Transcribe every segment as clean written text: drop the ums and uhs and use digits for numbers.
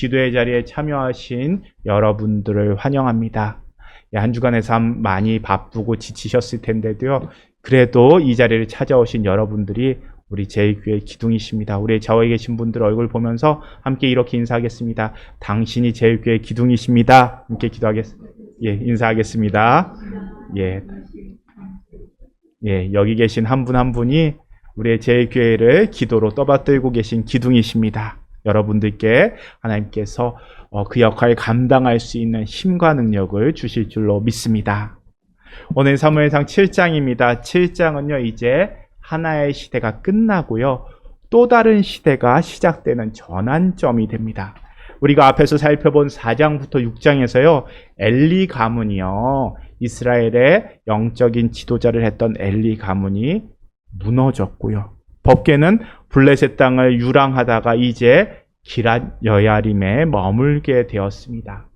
기도의 자리에 참여하신 여러분들을 환영합니다. 한 주간의 삶 많이 바쁘고 지치셨을 텐데도요. 그래도 이 자리를 찾아오신 여러분들이 우리 제1교회 기둥이십니다. 우리 저에 계신 분들 얼굴 보면서 함께 이렇게 인사하겠습니다. 당신이 제1교회 기둥이십니다. 함께 기도하겠습니다. 인사하겠습니다. 여기 계신 한 분 한 분이 우리의 제1교회를 기도로 떠받들고 계신 기둥이십니다. 여러분들께 하나님께서 그 역할을 감당할 수 있는 힘과 능력을 주실 줄로 믿습니다. 오늘 사무엘상 7장입니다. 7장은요, 이제 하나의 시대가 끝나고요, 또 다른 시대가 시작되는 전환점이 됩니다. 우리가 앞에서 살펴본 4장부터 6장에서요, 엘리 가문이요, 이스라엘의 영적인 지도자를 했던 엘리 가문이 무너졌고요. 법궤는 블레셋 땅을 유랑하다가 이제 기럇 여야림에 머물게 되었습니다.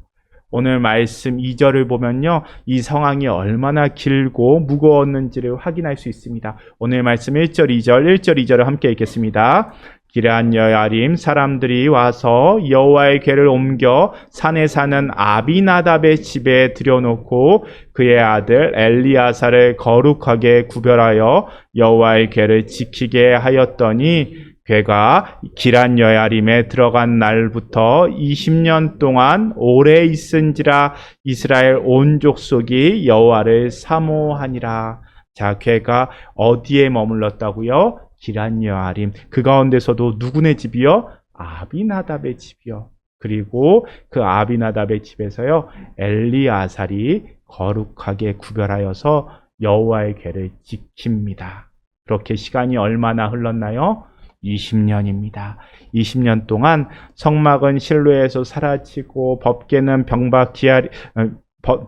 오늘 말씀 2절을 보면요, 이 상황이 얼마나 길고 무거웠는지를 확인할 수 있습니다. 오늘 말씀 1절, 2절을 함께 읽겠습니다. 기럇 여야림 사람들이 와서 여호와의 궤를 옮겨 산에 사는 아비나답의 집에 들여놓고 그의 아들 엘리아사를 거룩하게 구별하여 여호와의 궤를 지키게 하였더니 궤가 기럇 여야림에 들어간 날부터 20년 동안 오래 있은지라 이스라엘 온 족속이 여호와를 사모하니라. 자, 궤가 어디에 머물렀다고요? 기럇 여야림. 그 가운데서도 누구네 집이요? 아비나답의 집이요. 그리고 그 아비나답의 집에서요, 엘리아살이 거룩하게 구별하여서 여호와의 궤를 지킵니다. 그렇게 시간이 얼마나 흘렀나요? 20년입니다. 20년 동안 성막은 실로에서 사라지고 법궤는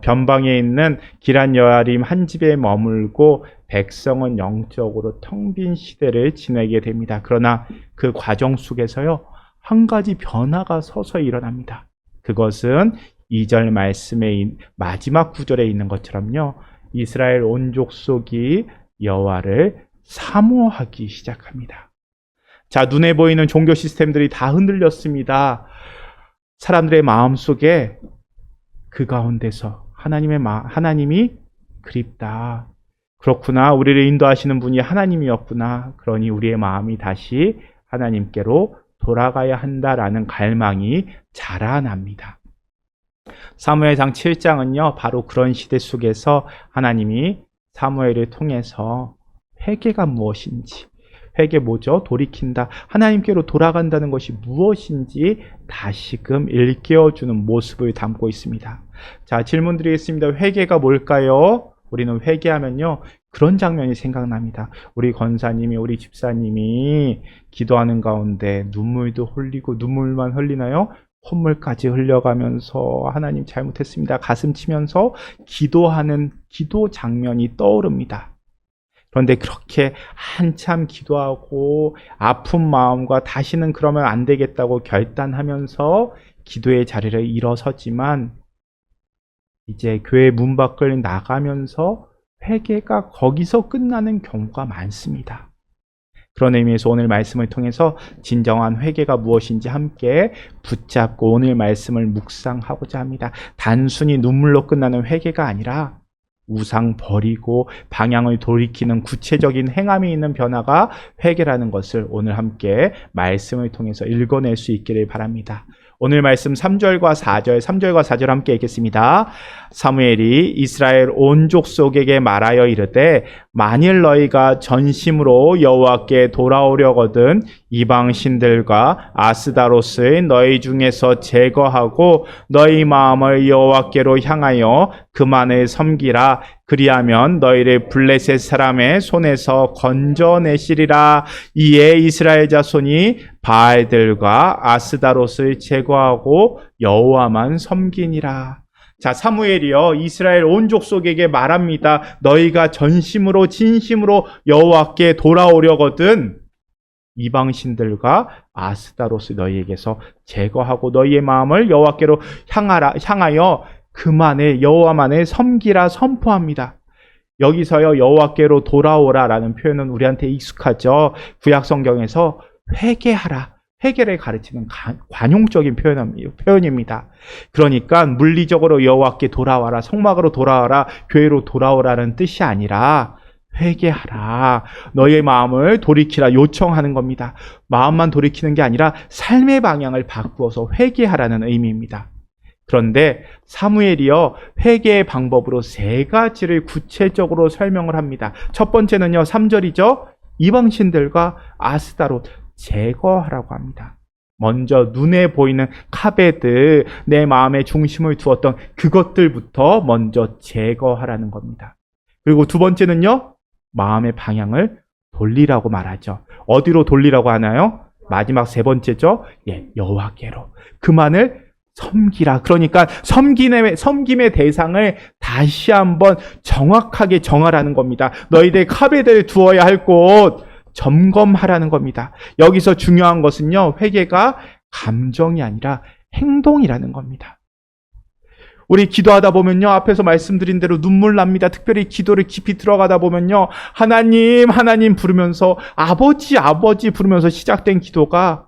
변방에 있는 기럇 여야림 한 집에 머물고 백성은 영적으로 텅 빈 시대를 지내게 됩니다. 그러나 그 과정 속에서요, 한 가지 변화가 서서히 일어납니다. 그것은 2절 말씀의 마지막 구절에 있는 것처럼요, 이스라엘 온 족속이 여호와를 사모하기 시작합니다. 자, 눈에 보이는 종교 시스템들이 다 흔들렸습니다. 사람들의 마음속에 그 가운데서 하나님이 그립다. 그렇구나. 우리를 인도하시는 분이 하나님이었구나. 그러니 우리의 마음이 다시 하나님께로 돌아가야 한다라는 갈망이 자라납니다. 사무엘상 7장은요, 바로 그런 시대 속에서 하나님이 사무엘을 통해서 회개가 무엇인지, 회개 뭐죠? 돌이킨다. 하나님께로 돌아간다는 것이 무엇인지 다시금 일깨워주는 모습을 담고 있습니다. 자, 질문 드리겠습니다. 회개가 뭘까요? 우리는 회개하면요, 그런 장면이 생각납니다. 우리 권사님이, 우리 집사님이 기도하는 가운데 눈물도 흘리고, 눈물만 흘리나요? 콧물까지 흘려가면서 하나님 잘못했습니다, 가슴 치면서 기도하는 기도 장면이 떠오릅니다. 그런데 그렇게 한참 기도하고 아픈 마음과 다시는 그러면 안 되겠다고 결단하면서 기도의 자리를 일어서지만 이제 교회 문 밖을 나가면서 회개가 거기서 끝나는 경우가 많습니다. 그런 의미에서 오늘 말씀을 통해서 진정한 회개가 무엇인지 함께 붙잡고 오늘 말씀을 묵상하고자 합니다. 단순히 눈물로 끝나는 회개가 아니라 우상 버리고 방향을 돌이키는 구체적인 행함이 있는 변화가 회개라는 것을 오늘 함께 말씀을 통해서 읽어낼 수 있기를 바랍니다. 오늘 말씀 3절과 4절 함께 읽겠습니다. 사무엘이 이스라엘 온 족속에게 말하여 이르되 만일 너희가 전심으로 여호와께 돌아오려거든 이방 신들과 아스다롯을 너희 중에서 제거하고 너희 마음을 여호와께로 향하여 그만을 섬기라. 그리하면 너희를 블레셋 사람의 손에서 건져내시리라. 이에 이스라엘 자손이 바알들과 아스다롯을 제거하고 여호와만 섬기니라. 자, 사무엘이요, 이스라엘 온 족속에게 말합니다. 너희가 전심으로 진심으로 여호와께 돌아오려거든 이방 신들과 아스다롯을 너희에게서 제거하고 너희의 마음을 여호와께로 향하여 그만에 여호와만을 섬기라 선포합니다. 여기서요, 여호와께로 돌아오라라는 표현은 우리한테 익숙하죠. 구약 성경에서 회개하라, 회개를 가르치는 관용적인 표현입니다. 그러니까 물리적으로 여호와께 돌아와라, 성막으로 돌아와라, 교회로 돌아오라는 뜻이 아니라 회개하라, 너의 마음을 돌이키라 요청하는 겁니다. 마음만 돌이키는 게 아니라 삶의 방향을 바꾸어서 회개하라는 의미입니다. 그런데 사무엘이요, 회개의 방법으로 3가지를 구체적으로 설명을 합니다. 첫 번째는요, 3절이죠. 이방신들과 아스다롯 제거하라고 합니다. 먼저 눈에 보이는 카베드, 내 마음의 중심을 두었던 그것들부터 먼저 제거하라는 겁니다. 그리고 두 번째는요, 마음의 방향을 돌리라고 말하죠. 어디로 돌리라고 하나요? 마지막 3번째죠. 여호와께로. 그만을 섬기라. 그러니까 섬김의 대상을 다시 한번 정확하게 정하라는 겁니다. 너희들 카베드를 두어야 할 곳 점검하라는 겁니다. 여기서 중요한 것은요, 회개가 감정이 아니라 행동이라는 겁니다. 우리 기도하다 보면요, 앞에서 말씀드린 대로 눈물 납니다. 특별히 기도를 깊이 들어가다 보면요, 하나님, 하나님 부르면서 아버지, 아버지 부르면서 시작된 기도가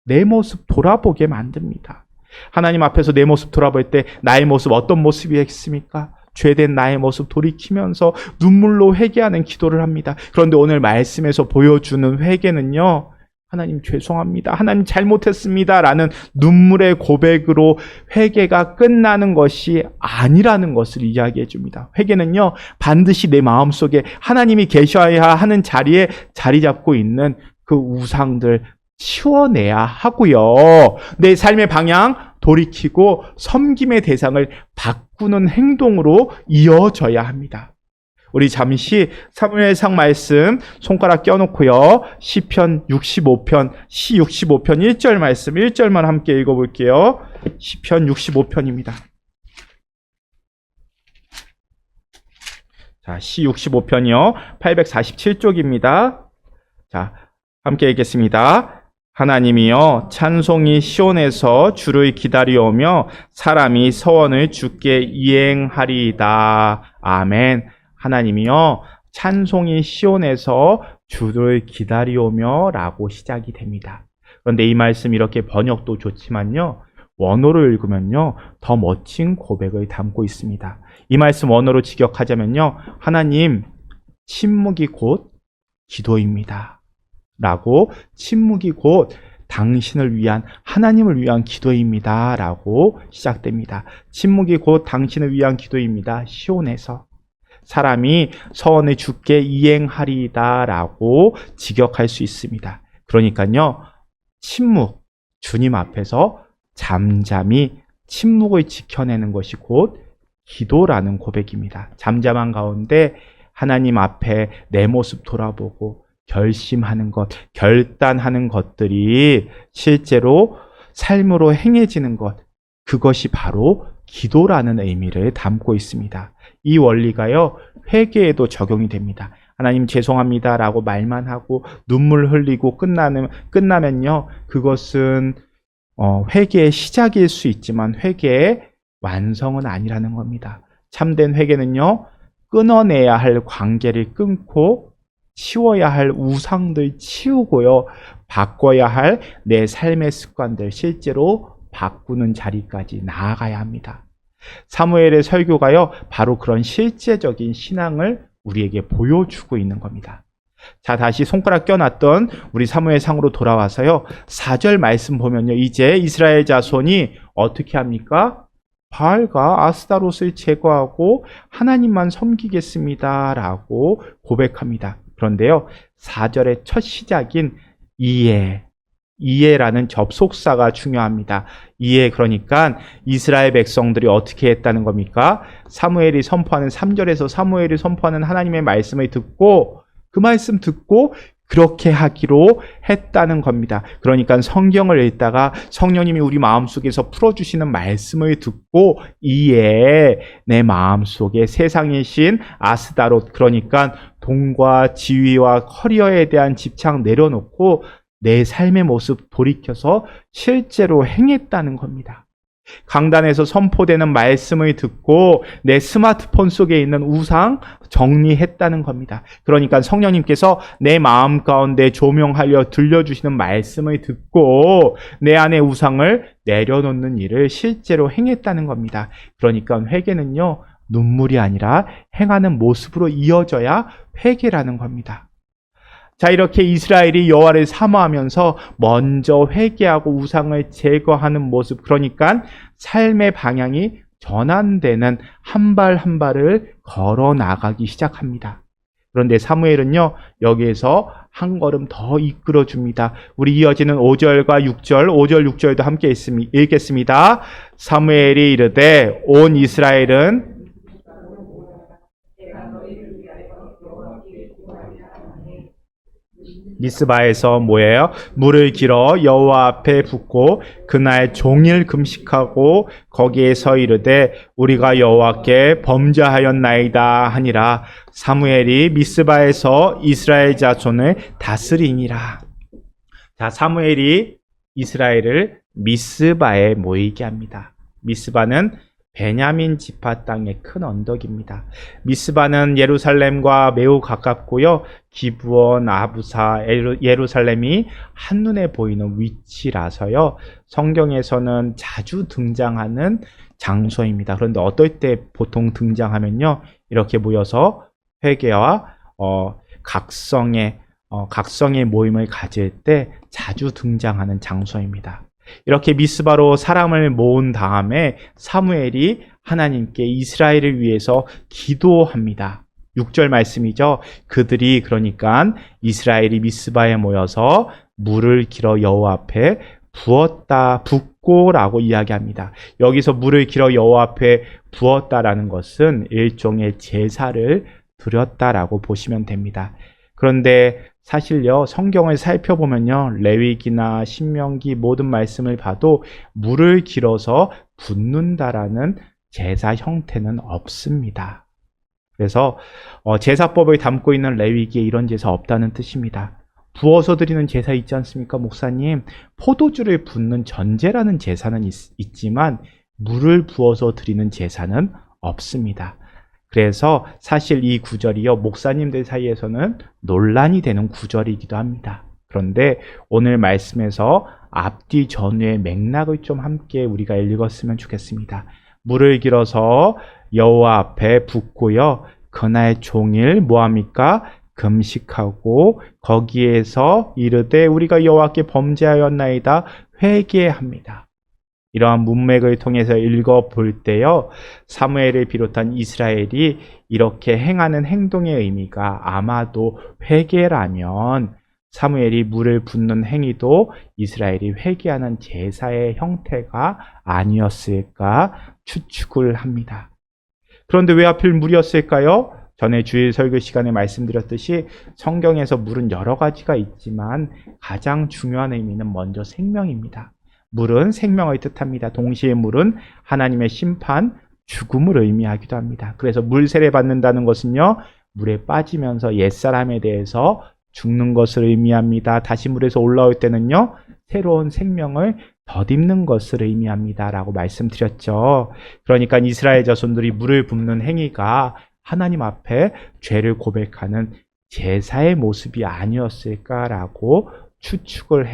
내 모습 돌아보게 만듭니다. 하나님 앞에서 내 모습 돌아볼 때 나의 모습 어떤 모습이었습니까? 죄된 나의 모습 돌이키면서 눈물로 회개하는 기도를 합니다. 그런데 오늘 말씀에서 보여주는 회개는요, 하나님 죄송합니다, 하나님 잘못했습니다 라는 눈물의 고백으로 회개가 끝나는 것이 아니라는 것을 이야기해 줍니다. 회개는요, 반드시 내 마음속에 하나님이 계셔야 하는 자리에 자리 잡고 있는 그 우상들 치워내야 하고요, 내 삶의 방향 돌이키고 섬김의 대상을 바꾸는 행동으로 이어져야 합니다. 우리 잠시 사무엘상 말씀 손가락 껴놓고요, 시편 65편, 시 65편 1절 말씀 1절만 함께 읽어볼게요. 시편 65편입니다. 자, 시 65편이요, 847쪽입니다. 자, 함께 읽겠습니다. 하나님이여, 찬송이 시온에서 주를 기다리오며 사람이 서원을 주께 이행하리이다. 아멘. 하나님이여, 찬송이 시온에서 주를 기다리오며 라고 시작이 됩니다. 그런데 이 말씀 이렇게 번역도 좋지만요, 원어로 읽으면요, 더 멋진 고백을 담고 있습니다. 이 말씀 원어로 직역하자면요, 하나님, 침묵이 곧 기도입니다 라고, 침묵이 곧 당신을 위한, 하나님을 위한 기도입니다 라고 시작됩니다. 침묵이 곧 당신을 위한 기도입니다. 시온에서 사람이 서원을 주께 이행하리이다 라고 직역할 수 있습니다. 그러니까요, 침묵, 주님 앞에서 잠잠히 침묵을 지켜내는 것이 곧 기도라는 고백입니다. 잠잠한 가운데 하나님 앞에 내 모습 돌아보고 결심하는 것, 결단하는 것들이 실제로 삶으로 행해지는 것, 그것이 바로 기도라는 의미를 담고 있습니다. 이 원리가요, 회개에도 적용이 됩니다. 하나님 죄송합니다 라고 말만 하고 눈물 흘리고 끝나면요, 그것은 회개의 시작일 수 있지만 회개의 완성은 아니라는 겁니다. 참된 회개는요, 끊어내야 할 관계를 끊고 치워야 할 우상들 치우고요, 바꿔야 할 내 삶의 습관들 실제로 바꾸는 자리까지 나아가야 합니다. 사무엘의 설교가요, 바로 그런 실제적인 신앙을 우리에게 보여주고 있는 겁니다. 자, 다시 손가락 껴놨던 우리 사무엘상으로 돌아와서요, 4절 말씀 보면요, 이제 이스라엘 자손이 어떻게 합니까? 바알과 아스타롯을 제거하고 하나님만 섬기겠습니다 라고 고백합니다. 그런데요, 4절의 첫 시작인 이해라는 접속사가 중요합니다. 그러니까 이스라엘 백성들이 어떻게 했다는 겁니까? 사무엘이 선포하는 3절에서 사무엘이 선포하는 하나님의 말씀을 듣고, 그 말씀 듣고 그렇게 하기로 했다는 겁니다. 그러니까 성경을 읽다가 성령님이 우리 마음속에서 풀어주시는 말씀을 듣고 내 마음속에 세상의 신 아스다롯, 그러니까 돈과 지위와 커리어에 대한 집착 내려놓고 내 삶의 모습 돌이켜서 실제로 행했다는 겁니다. 강단에서 선포되는 말씀을 듣고 내 스마트폰 속에 있는 우상 정리했다는 겁니다. 그러니까 성령님께서 내 마음 가운데 조명하려 들려주시는 말씀을 듣고 내 안의 우상을 내려놓는 일을 실제로 행했다는 겁니다. 그러니까 회개는요, 눈물이 아니라 행하는 모습으로 이어져야 회개라는 겁니다. 자, 이렇게 이스라엘이 여호와를 사모하면서 먼저 회개하고 우상을 제거하는 모습, 그러니까 삶의 방향이 전환되는 한 발 한 발을 걸어 나가기 시작합니다. 그런데 사무엘은요, 여기에서 한 걸음 더 이끌어 줍니다. 우리 이어지는 5절과 6절, 5절 6절도 함께 읽겠습니다. 사무엘이 이르되 온 이스라엘은 미스바에서 뭐예요? 물을 길어 여호와 앞에 붓고 그날 종일 금식하고 거기에서 이르되 우리가 여호와께 범죄하였나이다 하니라. 사무엘이 미스바에서 이스라엘 자손을 다스리니라. 자, 사무엘이 이스라엘을 미스바에 모이게 합니다. 미스바는 베냐민 지파 땅의 큰 언덕입니다. 미스바는 예루살렘과 매우 가깝고요. 기브온, 아부사, 예루살렘이 한눈에 보이는 위치라서요. 성경에서는 자주 등장하는 장소입니다. 그런데 어떨 때 보통 등장하면요, 이렇게 모여서 회개와 각성의 모임을 가질 때 자주 등장하는 장소입니다. 이렇게 미스바로 사람을 모은 다음에 사무엘이 하나님께 이스라엘을 위해서 기도합니다. 6절 말씀이죠. 그들이 그러니까 이스라엘이 미스바에 모여서 물을 길어 여호와 앞에 붓고라고 이야기합니다. 여기서 물을 길어 여호와 앞에 부었다라는 것은 일종의 제사를 드렸다라고 보시면 됩니다. 그런데 사실요, 성경을 살펴보면요, 레위기나 신명기 모든 말씀을 봐도 물을 길어서 붓는다라는 제사 형태는 없습니다. 그래서 제사법을 담고 있는 레위기에 이런 제사 없다는 뜻입니다. 부어서 드리는 제사 있지 않습니까, 목사님? 포도주를 붓는 전제라는 제사는 있지만 물을 부어서 드리는 제사는 없습니다. 그래서 사실 이 구절이요, 목사님들 사이에서는 논란이 되는 구절이기도 합니다. 그런데 오늘 말씀에서 앞뒤 전후의 맥락을 좀 함께 우리가 읽었으면 좋겠습니다. 물을 길어서 여호와 앞에 붓고요, 그날 종일 뭐합니까? 금식하고 거기에서 이르되 우리가 여호와께 범죄하였나이다 회개합니다. 이러한 문맥을 통해서 읽어볼 때요, 사무엘을 비롯한 이스라엘이 이렇게 행하는 행동의 의미가 아마도 회개라면 사무엘이 물을 붓는 행위도 이스라엘이 회개하는 제사의 형태가 아니었을까 추측을 합니다. 그런데 왜 하필 물이었을까요? 전에 주일 설교 시간에 말씀드렸듯이 성경에서 물은 여러 가지가 있지만 가장 중요한 의미는 먼저 생명입니다. 물은 생명을 뜻합니다. 동시에 물은 하나님의 심판, 죽음을 의미하기도 합니다. 그래서 물 세례 받는다는 것은요, 물에 빠지면서 옛사람에 대해서 죽는 것을 의미합니다. 다시 물에서 올라올 때는요, 새로운 생명을 덧입는 것을 의미합니다. 라고 말씀드렸죠. 그러니까 이스라엘 자손들이 물을 붓는 행위가 하나님 앞에 죄를 고백하는 제사의 모습이 아니었을까라고 추측을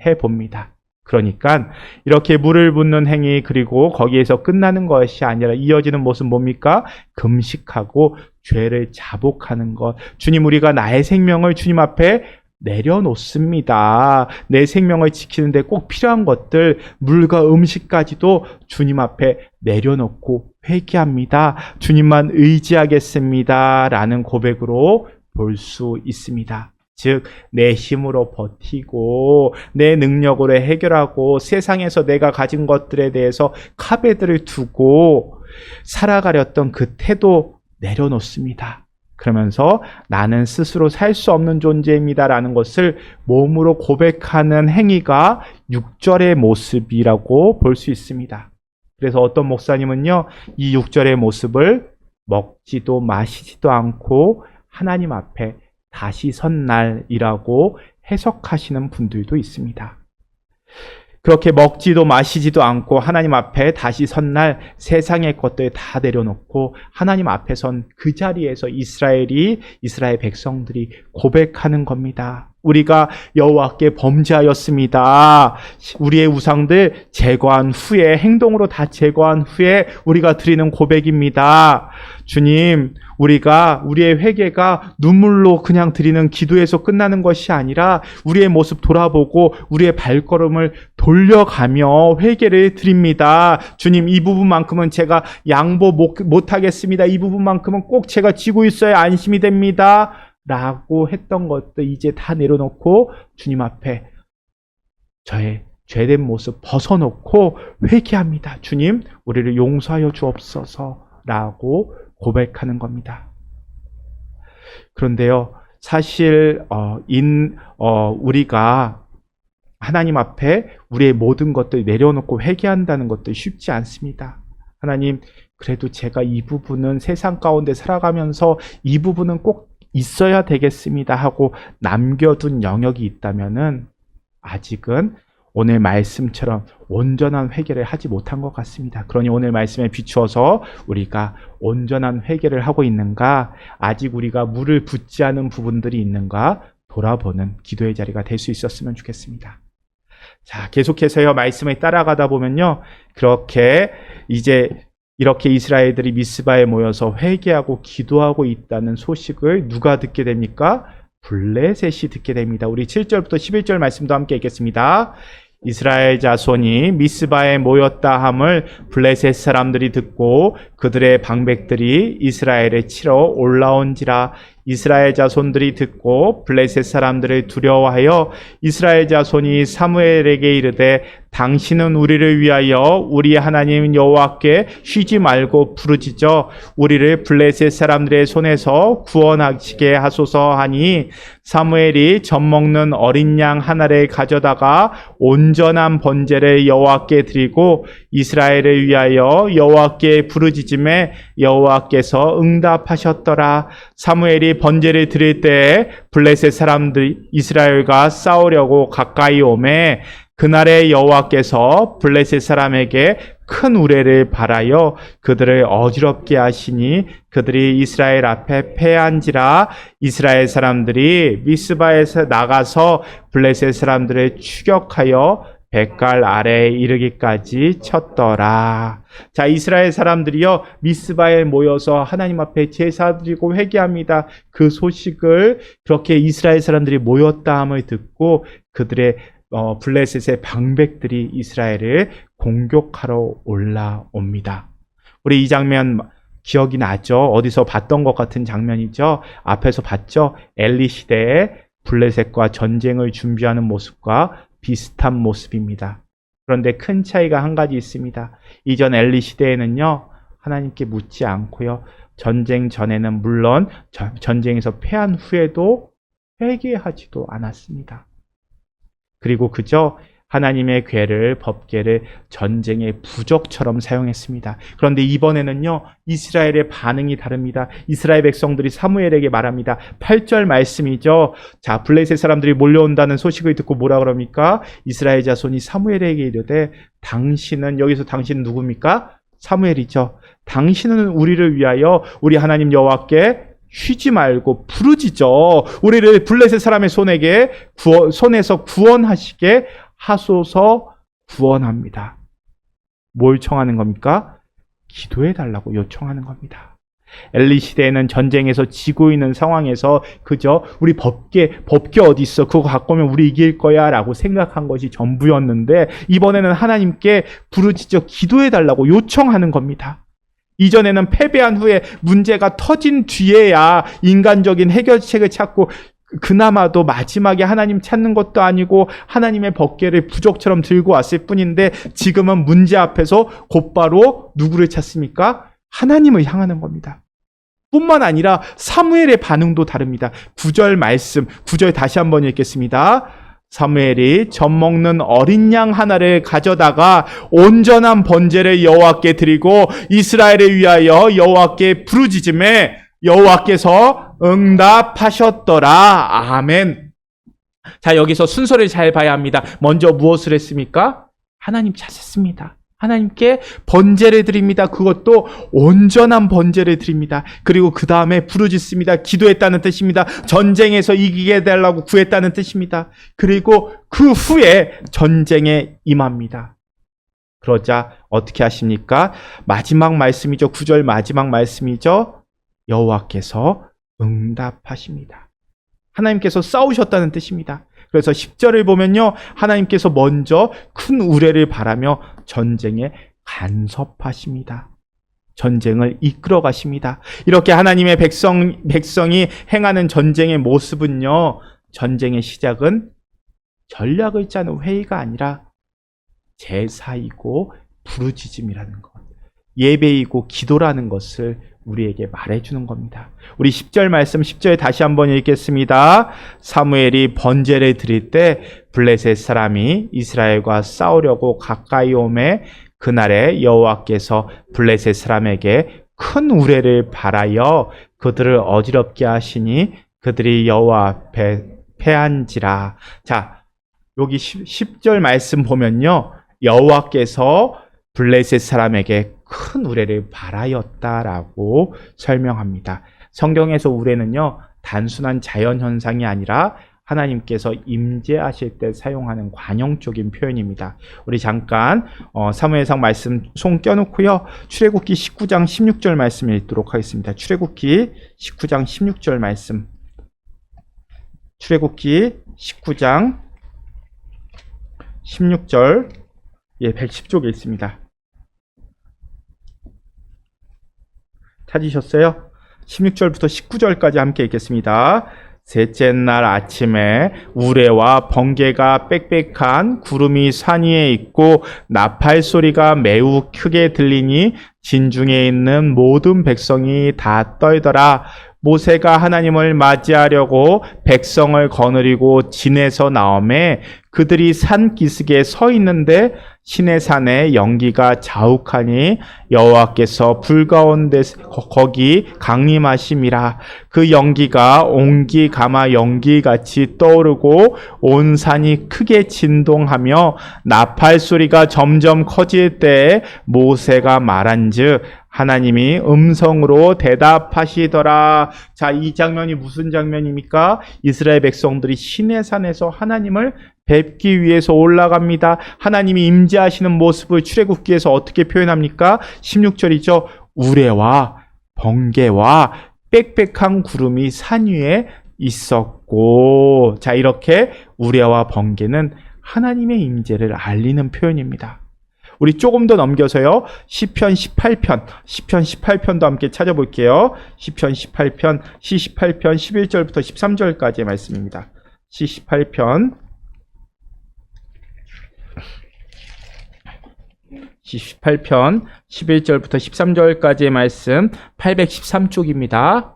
해봅니다. 그러니까 이렇게 물을 붓는 행위, 그리고 거기에서 끝나는 것이 아니라 이어지는 모습 뭡니까? 금식하고 죄를 자복하는 것. 주님, 우리가 나의 생명을 주님 앞에 내려놓습니다. 내 생명을 지키는데 꼭 필요한 것들, 물과 음식까지도 주님 앞에 내려놓고 회개합니다. 주님만 의지하겠습니다. 라는 고백으로 볼 수 있습니다. 즉, 내 힘으로 버티고 내 능력으로 해결하고 세상에서 내가 가진 것들에 대해서 카베드를 두고 살아가렸던 그 태도 내려놓습니다. 그러면서 나는 스스로 살 수 없는 존재입니다라는 것을 몸으로 고백하는 행위가 6절의 모습이라고 볼 수 있습니다. 그래서 어떤 목사님은요, 이 6절의 모습을 먹지도 마시지도 않고 하나님 앞에 다시 선 날이라고 해석하시는 분들도 있습니다. 그렇게 먹지도 마시지도 않고 하나님 앞에 다시 선 날 세상의 것들 다 내려놓고 하나님 앞에 선 그 자리에서 이스라엘 백성들이 고백하는 겁니다. 우리가 여호와께 범죄하였습니다. 우리의 우상들 제거한 후에, 행동으로 다 제거한 후에 우리가 드리는 고백입니다. 주님, 우리의 회개가 눈물로 그냥 드리는 기도에서 끝나는 것이 아니라 우리의 모습 돌아보고 우리의 발걸음을 돌려가며 회개를 드립니다. 주님, 이 부분만큼은 제가 양보 못하겠습니다. 이 부분만큼은 꼭 제가 지고 있어야 안심이 됩니다. 라고 했던 것들 이제 다 내려놓고 주님 앞에 저의 죄된 모습 벗어놓고 회개합니다. 주님, 우리를 용서하여 주옵소서 라고 고백하는 겁니다. 그런데요, 사실 우리가 하나님 앞에 우리의 모든 것들 내려놓고 회개한다는 것도 쉽지 않습니다. 하나님, 그래도 제가 이 부분은 세상 가운데 살아가면서 이 부분은 꼭 있어야 되겠습니다 하고 남겨둔 영역이 있다면은 아직은 오늘 말씀처럼 온전한 회개를 하지 못한 것 같습니다. 그러니 오늘 말씀에 비추어서 우리가 온전한 회개를 하고 있는가, 아직 우리가 물을 붓지 않은 부분들이 있는가 돌아보는 기도의 자리가 될 수 있었으면 좋겠습니다. 자, 계속해서요, 말씀을 따라가다 보면요, 이렇게 이스라엘들이 미스바에 모여서 회개하고 기도하고 있다는 소식을 누가 듣게 됩니까? 블레셋이 듣게 됩니다. 우리 7절부터 11절 말씀도 함께 읽겠습니다. 이스라엘 자손이 미스바에 모였다 함을 블레셋 사람들이 듣고 그들의 방백들이 이스라엘에 치러 올라온지라. 이스라엘 자손들이 듣고 블레셋 사람들을 두려워하여 이스라엘 자손이 사무엘에게 이르되 당신은 우리를 위하여 우리 하나님 여호와께 쉬지 말고 부르짖어 우리를 블레셋 사람들의 손에서 구원하시게 하소서 하니, 사무엘이 젖먹는 어린 양 하나를 가져다가 온전한 번제를 여호와께 드리고 이스라엘을 위하여 여호와께 부르짖음에 여호와께서 응답하셨더라. 사무엘이 번제를 드릴 때에 블레셋 사람들이 이스라엘과 싸우려고 가까이 오매 그날에 여호와께서 블레셋 사람에게 큰 우레를 발하여 그들을 어지럽게 하시니 그들이 이스라엘 앞에 패한지라. 이스라엘 사람들이 미스바에서 나가서 블레셋 사람들을 추격하여 백갈 아래에 이르기까지 쳤더라. 자, 이스라엘 사람들이요, 미스바에 모여서 하나님 앞에 제사 드리고 회개합니다. 그 소식을, 그렇게 이스라엘 사람들이 모였다함을 듣고 그들의 블레셋의 방백들이 이스라엘을 공격하러 올라옵니다. 우리 이 장면 기억이 나죠? 어디서 봤던 것 같은 장면이죠? 앞에서 봤죠? 엘리 시대에 블레셋과 전쟁을 준비하는 모습과 비슷한 모습입니다. 그런데 큰 차이가 한 가지 있습니다. 이전 엘리 시대에는요, 하나님께 묻지 않고요, 전쟁 전에는 물론 전쟁에서 패한 후에도 회개하지도 않았습니다. 그리고 그저 하나님의 법궤를 전쟁의 부적처럼 사용했습니다. 그런데 이번에는요, 이스라엘의 반응이 다릅니다. 이스라엘 백성들이 사무엘에게 말합니다. 8절 말씀이죠. 자, 블레셋 사람들이 몰려온다는 소식을 듣고 뭐라 그럽니까? 이스라엘 자손이 사무엘에게 이르되 당신은, 여기서 당신은 누굽니까? 사무엘이죠. 당신은 우리를 위하여 우리 하나님 여호와께 쉬지 말고 부르짖어 우리를 블레셋 사람의 손에서 구원하시게 하소서. 구원합니다. 뭘 청하는 겁니까? 기도해달라고 요청하는 겁니다. 엘리 시대에는 전쟁에서 지고 있는 상황에서 그저 우리 법궤 어디 있어? 그거 갖고 오면 우리 이길 거야 라고 생각한 것이 전부였는데, 이번에는 하나님께 부르짖어 기도해달라고 요청하는 겁니다. 이전에는 패배한 후에 문제가 터진 뒤에야 인간적인 해결책을 찾고 그나마도 마지막에 하나님 찾는 것도 아니고 하나님의 법궤를 부적처럼 들고 왔을 뿐인데, 지금은 문제 앞에서 곧바로 누구를 찾습니까? 하나님을 향하는 겁니다. 뿐만 아니라 사무엘의 반응도 다릅니다. 9절 말씀, 9절 다시 한번 읽겠습니다. 사무엘이 젖먹는 어린 양 하나를 가져다가 온전한 번제를 여호와께 드리고 이스라엘을 위하여 여호와께 부르짖음에 여호와께서 응답하셨더라. 아멘. 자, 여기서 순서를 잘 봐야 합니다. 먼저 무엇을 했습니까? 하나님 찾았습니다. 하나님께 번제를 드립니다. 그것도 온전한 번제를 드립니다. 그리고 그 다음에 부르짖습니다. 기도했다는 뜻입니다. 전쟁에서 이기게 해달라고 구했다는 뜻입니다. 그리고 그 후에 전쟁에 임합니다. 그러자 어떻게 하십니까? 마지막 말씀이죠. 9절 마지막 말씀이죠. 여호와께서 응답하십니다. 하나님께서 싸우셨다는 뜻입니다. 그래서 10절을 보면요. 하나님께서 먼저 큰 우레를 바라며 전쟁에 간섭하십니다. 전쟁을 이끌어 가십니다. 이렇게 하나님의 백성이 행하는 전쟁의 모습은요. 전쟁의 시작은 전략을 짜는 회의가 아니라 제사이고 부르짖음이라는 것, 예배이고 기도라는 것을 우리에게 말해주는 겁니다. 우리 10절 말씀 10절 다시 한번 읽겠습니다. 사무엘이 번제를 드릴 때 블레셋 사람이 이스라엘과 싸우려고 가까이 오매 그날에 여호와께서 블레셋 사람에게 큰 우레를 발하여 그들을 어지럽게 하시니 그들이 여호와 앞에 패한지라. 자, 여기 10절 말씀 보면요. 여호와께서 블레셋 사람에게 큰 우레를 발하였다라고 설명합니다. 성경에서 우레는요, 단순한 자연현상이 아니라 하나님께서 임재하실 때 사용하는 관용적인 표현입니다. 우리 잠깐 사무엘상 말씀 손 껴놓고요. 출애굽기 19장 16절 말씀 읽도록 하겠습니다. 출애굽기 19장 16절 말씀. 출애굽기 19장 16절 110쪽에 있습니다. 찾으셨어요? 16절부터 19절까지 함께 읽겠습니다. 셋째 날 아침에 우레와 번개가 빽빽한 구름이 산 위에 있고 나팔 소리가 매우 크게 들리니 진중에 있는 모든 백성이 다 떨더라. 모세가 하나님을 맞이하려고 백성을 거느리고 진에서 나오매 그들이 산 기슭에 서 있는데 시내산에 연기가 자욱하니 여호와께서 불 가운데 거기 강림하심이라. 그 연기가 옹기 가마 연기같이 떠오르고 온 산이 크게 진동하며 나팔 소리가 점점 커질 때에 모세가 말한즉 하나님이 음성으로 대답하시더라. 자, 이 장면이 무슨 장면입니까? 이스라엘 백성들이 시내산에서 하나님을 뵙기 위해서 올라갑니다. 하나님이 임재하시는 모습을 출애굽기에서 어떻게 표현합니까? 16절이죠. 우레와 번개와 빽빽한 구름이 산 위에 있었고. 자, 이렇게 우레와 번개는 하나님의 임재를 알리는 표현입니다. 우리 조금 더 넘겨서요. 시편 18편도 함께 찾아볼게요. 시편 18편 11절부터 13절까지의 말씀입니다. 시 18편 11절부터 13절까지의 말씀 813쪽입니다.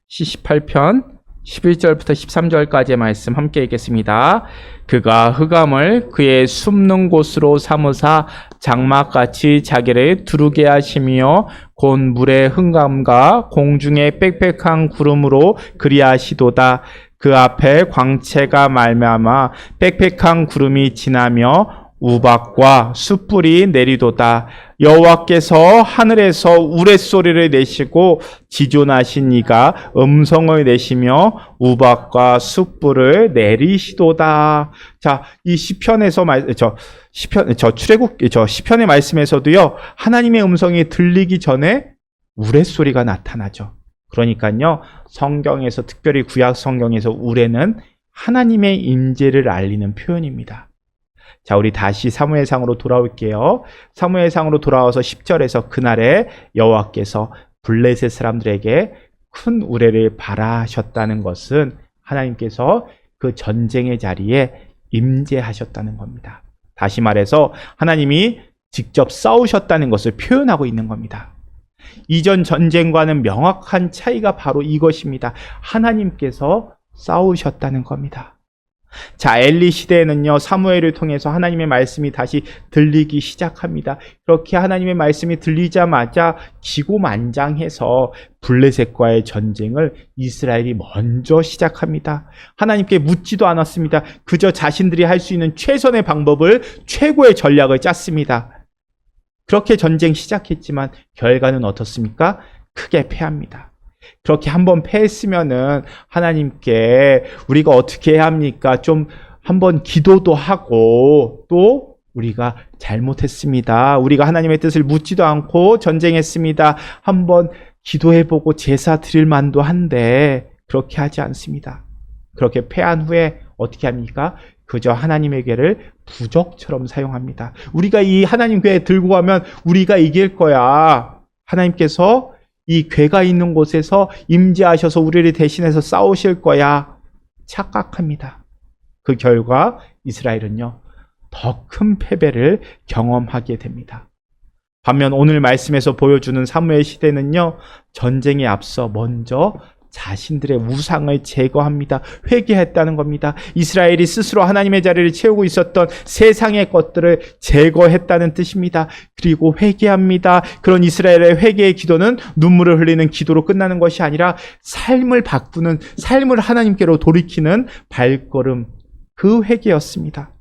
시 18편 11절부터 13절까지의 말씀 함께 읽겠습니다. 그가 흑암을 그의 숨는 곳으로 삼으사 장막같이 자기를 두르게 하시며 곧 물의 흥감과 공중의 빽빽한 구름으로 그리하시도다. 그 앞에 광채가 말미암아 빽빽한 구름이 지나며 우박과 숯불이 내리도다. 여호와께서 하늘에서 우레소리를 내시고 지존하신 이가 음성을 내시며 우박과 숯불을 내리시도다. 자, 이 시편에서 시편의 말씀에서도요. 하나님의 음성이 들리기 전에 우레소리가 나타나죠. 그러니까요. 성경에서 특별히 구약 성경에서 우레는 하나님의 임재를 알리는 표현입니다. 자, 우리 다시 사무엘상으로 돌아올게요. 사무엘상으로 돌아와서 10절에서 그날에 여호와께서 블레셋 사람들에게 큰 우레를 발하셨다는 것은 하나님께서 그 전쟁의 자리에 임재하셨다는 겁니다. 다시 말해서 하나님이 직접 싸우셨다는 것을 표현하고 있는 겁니다. 이전 전쟁과는 명확한 차이가 바로 이것입니다. 하나님께서 싸우셨다는 겁니다. 자, 엘리 시대에는요, 사무엘을 통해서 하나님의 말씀이 다시 들리기 시작합니다. 그렇게 하나님의 말씀이 들리자마자 기고만장해서 블레셋과의 전쟁을 이스라엘이 먼저 시작합니다. 하나님께 묻지도 않았습니다. 그저 자신들이 할 수 있는 최선의 방법을, 최고의 전략을 짰습니다. 그렇게 전쟁 시작했지만 결과는 어떻습니까? 크게 패합니다. 그렇게 한번 패했으면은 하나님께 우리가 어떻게 해야 합니까? 좀 한번 기도도 하고, 또 우리가 잘못했습니다. 우리가 하나님의 뜻을 묻지도 않고 전쟁했습니다. 한번 기도해보고 제사 드릴 만도 한데 그렇게 하지 않습니다. 그렇게 패한 후에 어떻게 합니까? 그저 하나님의 궤를 부적처럼 사용합니다. 우리가 이 하나님 궤 들고 가면 우리가 이길 거야. 하나님께서 이 궤가 있는 곳에서 임재하셔서 우리를 대신해서 싸우실 거야. 착각합니다. 그 결과 이스라엘은요, 더 큰 패배를 경험하게 됩니다. 반면 오늘 말씀에서 보여주는 사무엘 시대는요, 전쟁에 앞서 먼저 자신들의 우상을 제거합니다. 회개했다는 겁니다. 이스라엘이 스스로 하나님의 자리를 채우고 있었던 세상의 것들을 제거했다는 뜻입니다. 그리고 회개합니다. 그런 이스라엘의 회개의 기도는 눈물을 흘리는 기도로 끝나는 것이 아니라 삶을 바꾸는, 삶을 하나님께로 돌이키는 발걸음, 그 회개였습니다.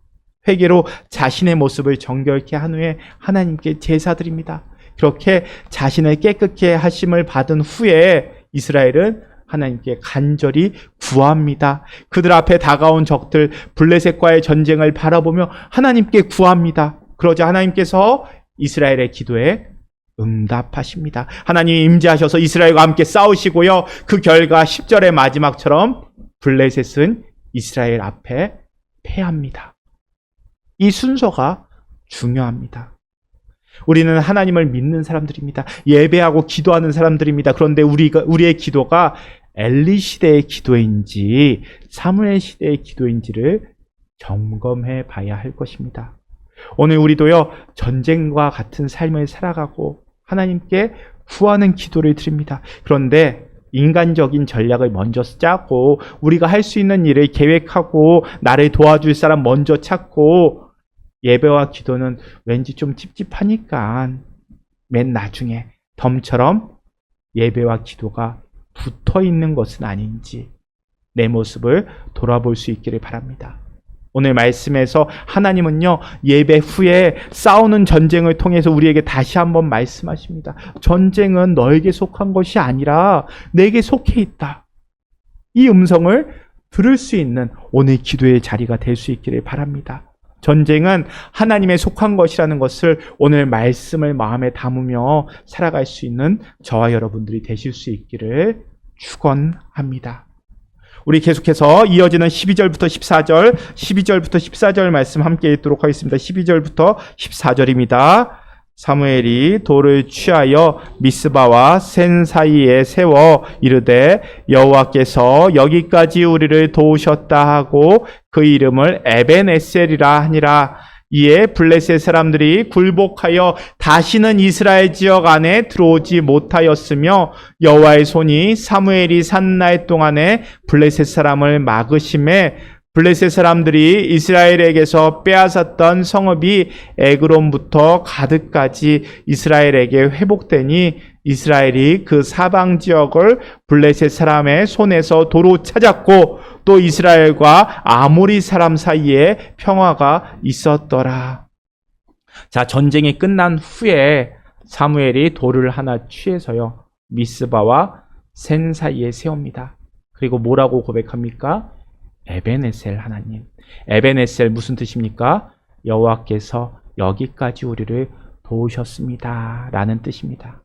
회개로 자신의 모습을 정결케 한 후에 하나님께 제사드립니다. 그렇게 자신을 깨끗게 하심을 받은 후에 이스라엘은 하나님께 간절히 구합니다. 그들 앞에 다가온 적들 블레셋과의 전쟁을 바라보며 하나님께 구합니다. 그러자 하나님께서 이스라엘의 기도에 응답하십니다. 하나님이 임재하셔서 이스라엘과 함께 싸우시고요. 그 결과 10절의 마지막처럼 블레셋은 이스라엘 앞에 패합니다. 이 순서가 중요합니다. 우리는 하나님을 믿는 사람들입니다. 예배하고 기도하는 사람들입니다. 그런데 우리의 기도가 엘리 시대의 기도인지 사무엘 시대의 기도인지를 점검해 봐야 할 것입니다. 오늘 우리도요, 전쟁과 같은 삶을 살아가고 하나님께 구하는 기도를 드립니다. 그런데 인간적인 전략을 먼저 짜고 우리가 할 수 있는 일을 계획하고 나를 도와줄 사람 먼저 찾고 예배와 기도는 왠지 좀 찝찝하니까 맨 나중에 덤처럼 예배와 기도가 붙어 있는 것은 아닌지 내 모습을 돌아볼 수 있기를 바랍니다. 오늘 말씀에서 하나님은요, 예배 후에 싸우는 전쟁을 통해서 우리에게 다시 한번 말씀하십니다. 전쟁은 너에게 속한 것이 아니라 내게 속해 있다. 이 음성을 들을 수 있는 오늘 기도의 자리가 될 수 있기를 바랍니다. 전쟁은 하나님의 속한 것이라는 것을 오늘 말씀을 마음에 담으며 살아갈 수 있는 저와 여러분들이 되실 수 있기를 축원합니다. 우리 계속해서 이어지는 12절부터 14절, 12절부터 14절 말씀 함께 읽도록 하겠습니다. 12절부터 14절입니다. 사무엘이 돌을 취하여 미스바와 센 사이에 세워 이르되 여호와께서 여기까지 우리를 도우셨다 하고 그 이름을 에벤에셀이라 하니라. 이에 블레셋 사람들이 굴복하여 다시는 이스라엘 지역 안에 들어오지 못하였으며 여호와의 손이 사무엘이 산 날 동안에 블레셋 사람을 막으심에 블레셋 사람들이 이스라엘에게서 빼앗았던 성읍이 에그론부터 가드까지 이스라엘에게 회복되니 이스라엘이 그 사방 지역을 블레셋 사람의 손에서 도로 찾았고 또 이스라엘과 아모리 사람 사이에 평화가 있었더라. 자, 전쟁이 끝난 후에 사무엘이 돌을 하나 취해서요, 미스바와 센 사이에 세웁니다. 그리고 뭐라고 고백합니까? 에벤에셀 하나님. 에벤에셀 무슨 뜻입니까? 여호와께서 여기까지 우리를 도우셨습니다 라는 뜻입니다.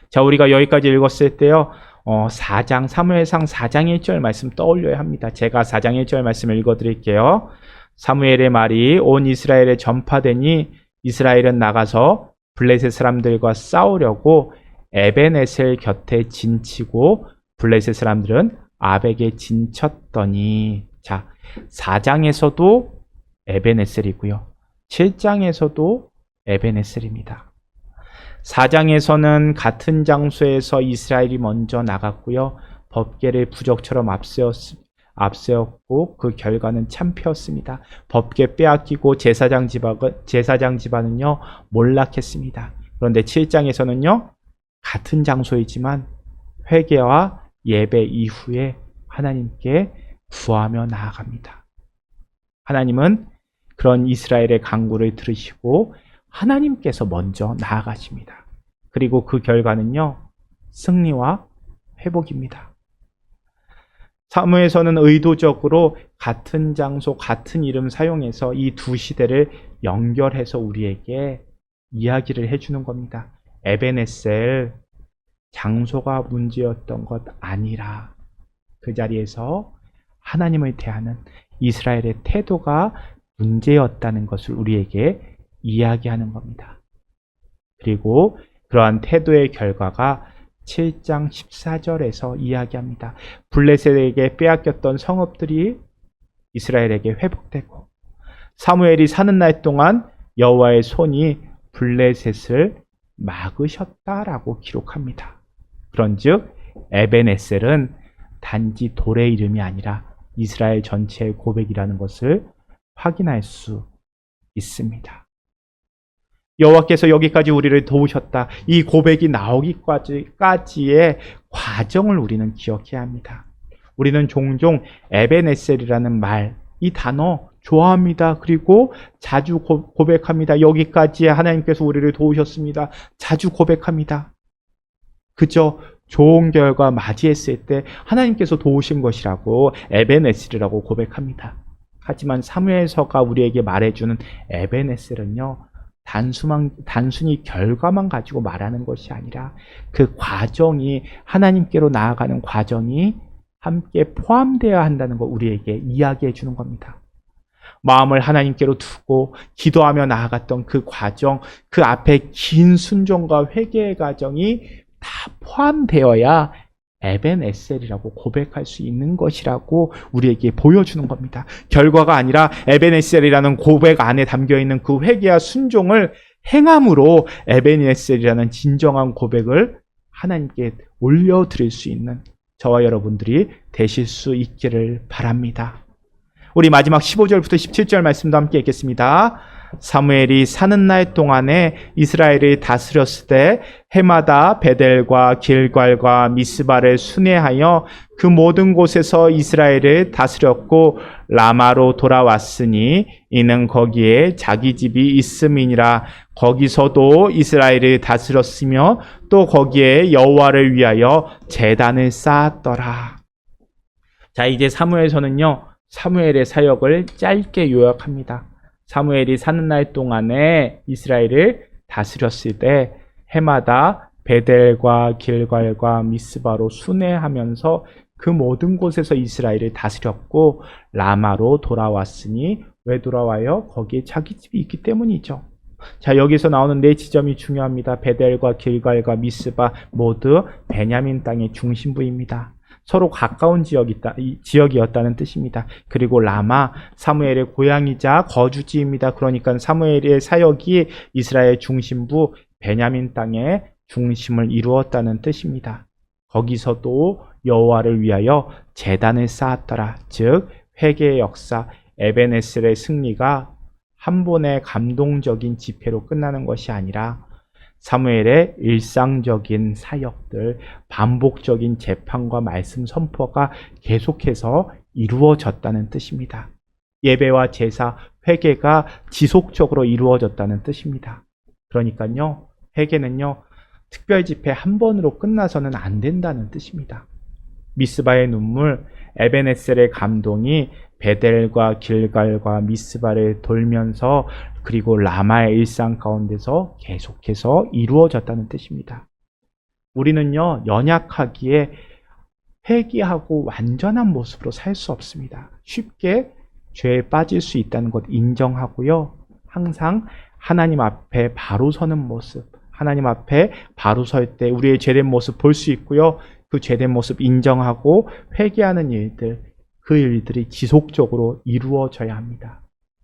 자, 우리가 여기까지 읽었을 때요, 4장, 사무엘상 4장 1절 말씀 떠올려야 합니다. 제가 4장 1절 말씀을 읽어드릴게요. 사무엘의 말이 온 이스라엘에 전파되니 이스라엘은 나가서 블레셋 사람들과 싸우려고 에벤에셀 곁에 진치고 블레셋 사람들은 아벡에 진쳤더니. 자, 4장에서도 에벤에셀이고요. 7장에서도 에벤에셀입니다. 4장에서는 같은 장소에서 이스라엘이 먼저 나갔고요. 법궤를 부적처럼 앞세웠고 그 결과는 참패였습니다. 법궤 빼앗기고 제사장 집안은요 몰락했습니다. 그런데 7장에서는요 같은 장소이지만 회개와 예배 이후에 하나님께 구하며 나아갑니다. 하나님은 그런 이스라엘의 간구를 들으시고 하나님께서 먼저 나아가십니다. 그리고 그 결과는요 승리와 회복입니다. 사무에서는 의도적으로 같은 장소, 같은 이름 사용해서 이 두 시대를 연결해서 우리에게 이야기를 해주는 겁니다. 에베네셀, 장소가 문제였던 것 아니라 그 자리에서 하나님을 대하는 이스라엘의 태도가 문제였다는 것을 우리에게 이야기하는 겁니다. 그리고 그러한 태도의 결과가 7장 14절에서 이야기합니다. 블레셋에게 빼앗겼던 성읍들이 이스라엘에게 회복되고 사무엘이 사는 날 동안 여호와의 손이 블레셋을 막으셨다라고 기록합니다. 그런즉 에베네셀은 단지 돌의 이름이 아니라 이스라엘 전체의 고백이라는 것을 확인할 수 있습니다. 여호와께서 여기까지 우리를 도우셨다. 이 고백이 나오기까지의 과정을 우리는 기억해야 합니다. 우리는 종종 에베네셀이라는 말, 이 단어 좋아합니다. 그리고 자주 고백합니다. 여기까지 하나님께서 우리를 도우셨습니다. 자주 고백합니다. 그저 좋은 결과 맞이했을 때 하나님께서 도우신 것이라고 에베네셀이라고 고백합니다. 하지만 사무엘서가 우리에게 말해주는 에베네셀은요, 단순히 결과만 가지고 말하는 것이 아니라 그 과정이 하나님께로 나아가는 과정이 함께 포함되어야 한다는 걸 우리에게 이야기해 주는 겁니다. 마음을 하나님께로 두고 기도하며 나아갔던 그 과정, 그 앞에 긴 순종과 회개의 과정이 다 포함되어야 에벤에셀이라고 고백할 수 있는 것이라고 우리에게 보여주는 겁니다. 결과가 아니라 에벤에셀이라는 고백 안에 담겨있는 그 회개와 순종을 행함으로 에벤에셀이라는 진정한 고백을 하나님께 올려드릴 수 있는 저와 여러분들이 되실 수 있기를 바랍니다. 우리 마지막 15절부터 17절 말씀도 함께 읽겠습니다. 사무엘이 사는 날 동안에 이스라엘을 다스렸을 때 해마다 베델과 길갈과 미스바를 순회하여 그 모든 곳에서 이스라엘을 다스렸고 라마로 돌아왔으니 이는 거기에 자기 집이 있음이니라. 거기서도 이스라엘을 다스렸으며 또 거기에 여호와를 위하여 제단을 쌓았더라. 자, 이제 사무엘서는요, 사무엘의 사역을 짧게 요약합니다. 사무엘이 사는 날 동안에 이스라엘을 다스렸을 때 해마다 베델과 길갈과 미스바로 순회하면서 그 모든 곳에서 이스라엘을 다스렸고 라마로 돌아왔으니 왜 돌아와요? 거기에 자기 집이 있기 때문이죠. 자, 여기서 나오는 네 지점이 중요합니다. 베델과 길갈과 미스바 모두 베냐민 땅의 중심부입니다. 서로 가까운 지역이었다는 뜻입니다. 그리고 라마, 사무엘의 고향이자 거주지입니다. 그러니까 사무엘의 사역이 이스라엘 중심부 베냐민 땅의 중심을 이루었다는 뜻입니다. 거기서도 여호와를 위하여 제단을 쌓았더라. 즉 회개의 역사, 에베네셀의 승리가 한 번의 감동적인 집회로 끝나는 것이 아니라 사무엘의 일상적인 사역들, 반복적인 재판과 말씀 선포가 계속해서 이루어졌다는 뜻입니다. 예배와 제사, 회개가 지속적으로 이루어졌다는 뜻입니다. 그러니까요, 회개는요, 특별 집회 한 번으로 끝나서는 안 된다는 뜻입니다. 미스바의 눈물, 에베네셀의 감동이 베델과 길갈과 미스바를 돌면서 그리고 라마의 일상 가운데서 계속해서 이루어졌다는 뜻입니다. 우리는요, 연약하기에 회개하고 완전한 모습으로 살 수 없습니다. 쉽게 죄에 빠질 수 있다는 것 인정하고요. 항상 하나님 앞에 바로 서는 모습, 하나님 앞에 바로 설 때 우리의 죄된 모습 볼 수 있고요. 그 죄된 모습 인정하고 회개하는 일들, 그 일들이 지속적으로 이루어져야 합니다.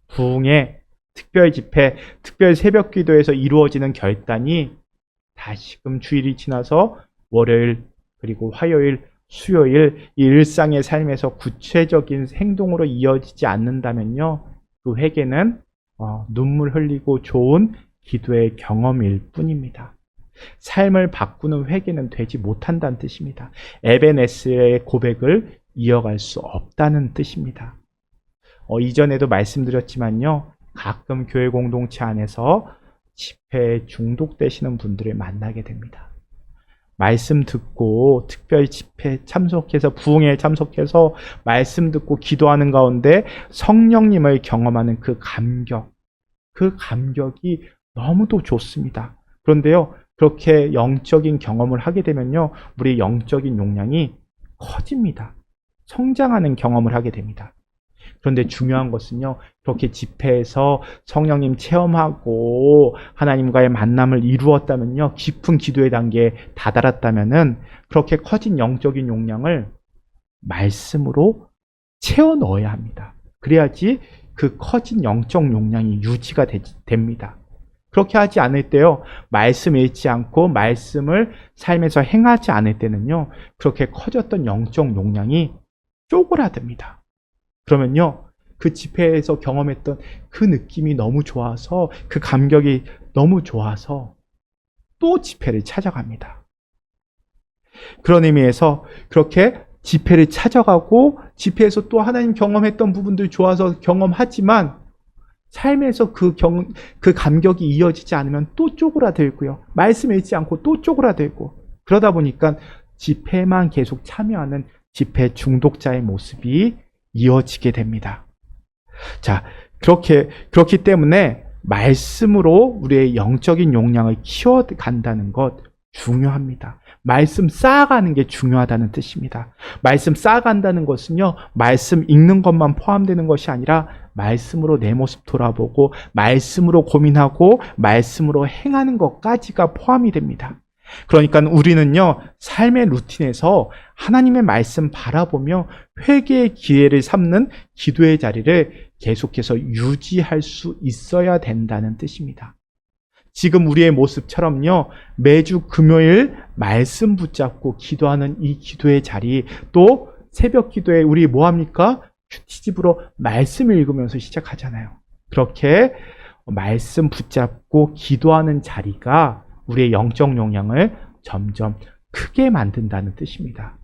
부흥의 특별 집회, 특별 새벽 기도에서 이루어지는 결단이 다시금 주일이 지나서 월요일 그리고 화요일 수요일 이 일상의 삶에서 구체적인 행동으로 이어지지 않는다면요, 그 회개는 눈물 흘리고 좋은 기도의 경험일 뿐입니다. 삶을 바꾸는 회개는 되지 못한다는 뜻입니다. 에베네스의 고백을 이어갈 수 없다는 뜻입니다. 이전에도 말씀드렸지만요, 가끔 교회 공동체 안에서 집회에 중독되시는 분들을 만나게 됩니다. 말씀 듣고 특별 집회 참석해서 부흥회에 참석해서 말씀 듣고 기도하는 가운데 성령님을 경험하는 그 감격이 너무도 좋습니다. 그런데요, 그렇게 영적인 경험을 하게 되면요, 우리의 영적인 용량이 커집니다. 성장하는 경험을 하게 됩니다. 그런데 중요한 것은요, 그렇게 집회에서 성령님 체험하고 하나님과의 만남을 이루었다면요, 깊은 기도의 단계에 다다랐다면은 그렇게 커진 영적인 용량을 말씀으로 채워 넣어야 합니다. 그래야지 그 커진 영적 용량이 유지가 됩니다. 그렇게 하지 않을 때요, 말씀 읽지 않고 말씀을 삶에서 행하지 않을 때는요, 그렇게 커졌던 영적 용량이 쪼그라듭니다. 그러면요, 그 집회에서 경험했던 그 느낌이 너무 좋아서, 그 감격이 너무 좋아서 또 집회를 찾아갑니다. 그런 의미에서 그렇게 집회를 찾아가고 집회에서 또 하나님 경험했던 부분들 좋아서 경험하지만 삶에서 그 감격이 이어지지 않으면 또 쪼그라들고요, 말씀 읽지 않고 또 쪼그라들고, 그러다 보니까 집회만 계속 참여하는 집회 중독자의 모습이 이어지게 됩니다. 자, 그렇기 때문에 말씀으로 우리의 영적인 용량을 키워간다는 것 중요합니다. 말씀 쌓아가는 게 중요하다는 뜻입니다. 말씀 쌓아간다는 것은요, 말씀 읽는 것만 포함되는 것이 아니라 말씀으로 내 모습 돌아보고 말씀으로 고민하고 말씀으로 행하는 것까지가 포함이 됩니다. 그러니까 우리는요, 삶의 루틴에서 하나님의 말씀 바라보며 회개의 기회를 삼는 기도의 자리를 계속해서 유지할 수 있어야 된다는 뜻입니다. 지금 우리의 모습처럼요, 매주 금요일 말씀 붙잡고 기도하는 이 기도의 자리, 또 새벽 기도에 우리 뭐합니까? 큐티집으로 말씀 읽으면서 시작하잖아요. 그렇게 말씀 붙잡고 기도하는 자리가 우리의 영적 용량을 점점 크게 만든다는 뜻입니다.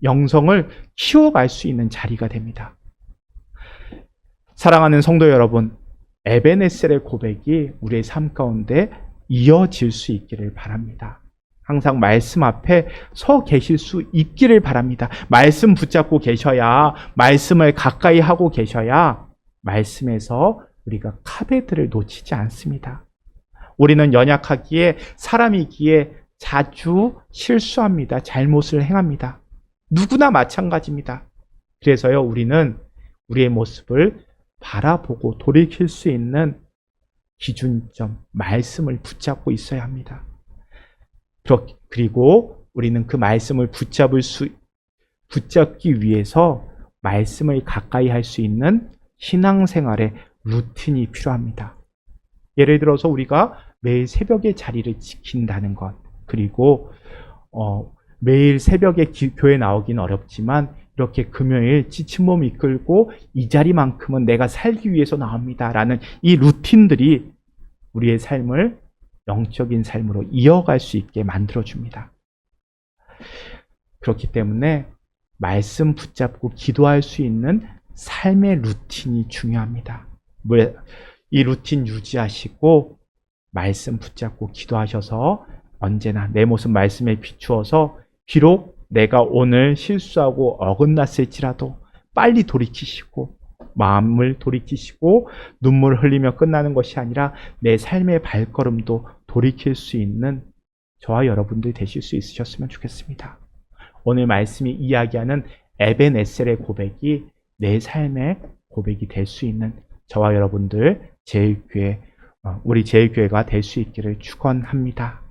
영성을 키워갈 수 있는 자리가 됩니다. 사랑하는 성도 여러분, 에베네셀의 고백이 우리의 삶 가운데 이어질 수 있기를 바랍니다. 항상 말씀 앞에 서 계실 수 있기를 바랍니다. 말씀 붙잡고 계셔야, 말씀을 가까이 하고 계셔야 말씀에서 우리가 카베드를 놓치지 않습니다. 우리는 연약하기에, 사람이기에 자주 실수합니다. 잘못을 행합니다. 누구나 마찬가지입니다. 그래서요, 우리는 우리의 모습을 바라보고 돌이킬 수 있는 기준점, 말씀을 붙잡고 있어야 합니다. 그리고 우리는 그 말씀을 붙잡기 위해서 말씀을 가까이 할 수 있는 신앙생활의 루틴이 필요합니다. 예를 들어서 우리가 매일 새벽에 자리를 지킨다는 것, 그리고 매일 새벽에 교회 나오긴 어렵지만 이렇게 금요일 지친 몸 이끌고 이 자리만큼은 내가 살기 위해서 나옵니다 라는 이 루틴들이 우리의 삶을 영적인 삶으로 이어갈 수 있게 만들어줍니다. 그렇기 때문에 말씀 붙잡고 기도할 수 있는 삶의 루틴이 중요합니다. 이 루틴 유지하시고 말씀 붙잡고 기도하셔서 언제나 내 모습 말씀에 비추어서 비록 내가 오늘 실수하고 어긋났을지라도 빨리 돌이키시고 마음을 돌이키시고 눈물 흘리며 끝나는 것이 아니라 내 삶의 발걸음도 돌이킬 수 있는 저와 여러분들이 되실 수 있으셨으면 좋겠습니다. 오늘 말씀이 이야기하는 에벤에셀의 고백이 내 삶의 고백이 될 수 있는 저와 여러분들 우리 제일교회가 될 수 있기를 축원합니다.